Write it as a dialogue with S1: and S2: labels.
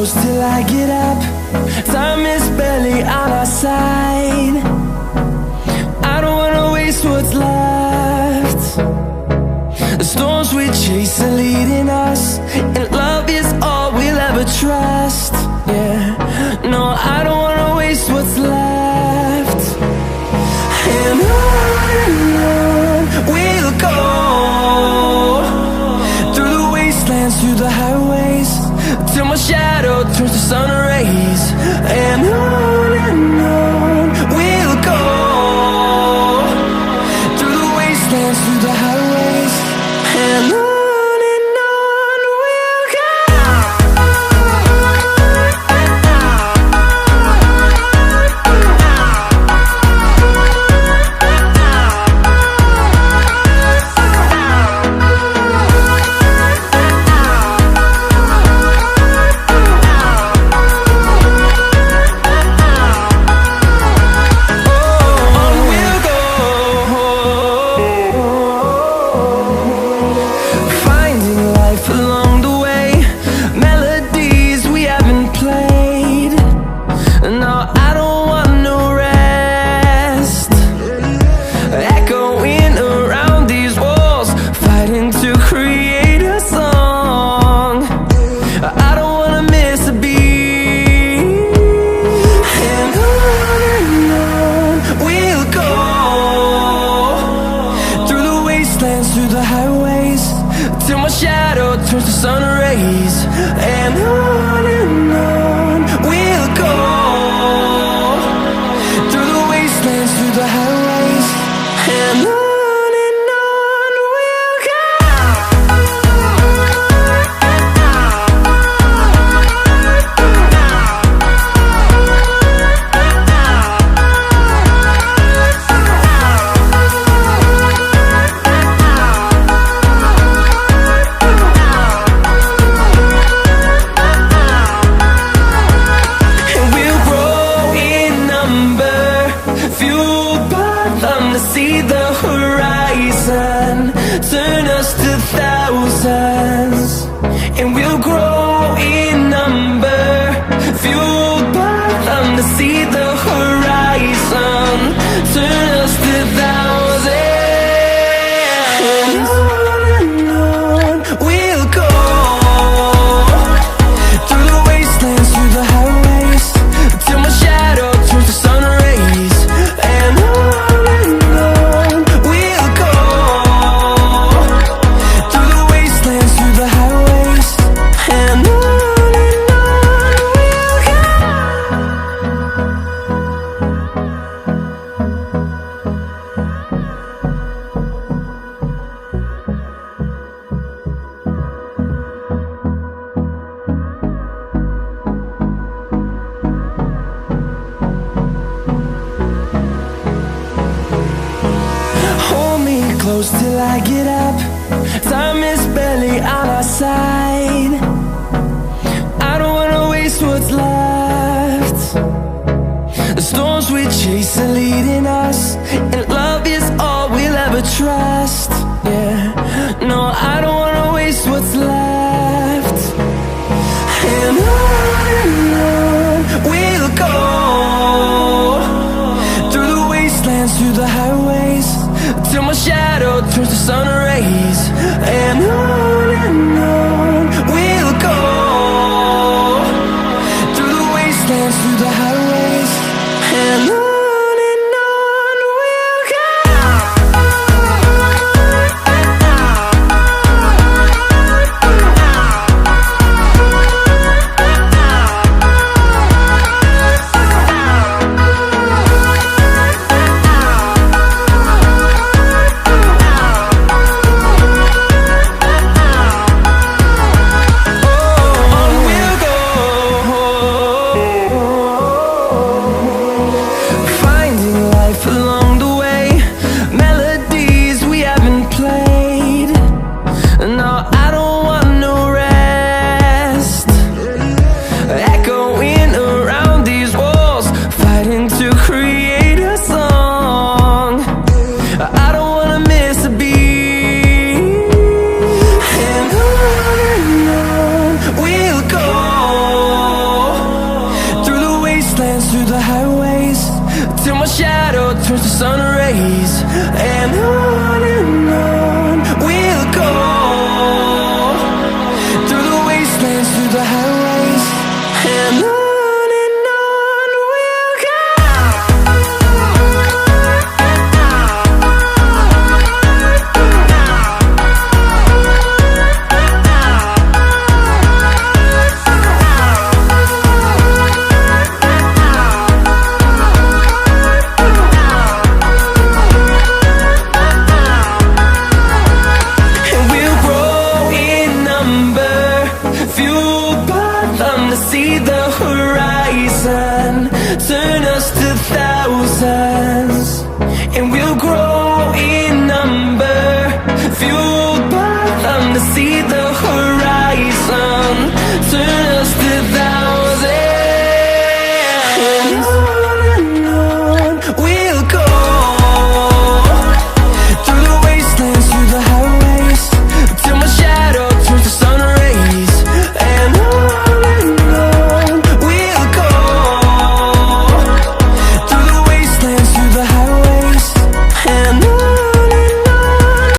S1: close till I get up. Time is barely on our side. I don't wanna waste what's left. The storms we chase are leading us, and love is all we'll ever trust. Yeah, no, I don't wanna waste what's left. And on we'll go, through the wastelands, through the highways, till my shadow turns to sun rays. And on we'll go, through the wastelands, through the highways, and on we'll go. Through the highways, till my shadow turns to sun rays. And on we'll go, through the wastelands, through the highways, and on we'll go. See the horizon, turn us to thousands, and we'll grow in number, fueled by them. To see the horizon, turn us to thousands, and on we'll go, through the wastelands, through the highways, till my shadow turns to sun rays. And close till I get up. Time is barely on our side. I don't wanna waste what's left. The storms we chase are leading us, and love is all we'll ever trust. Yeah, no, I don't wanna waste what's left. And on we'll go, through the wastelands, through the highways, till my shadow turns to sun rays. And on we'll go, through the wastelands, through the highways, and on. till my shadow turns to sun rays. And on we'll go, through the wastelands, through the highways, and on we'll go. See the horizon, turn us to thousands, and we'll grow in number, fueled by them to see the horizon.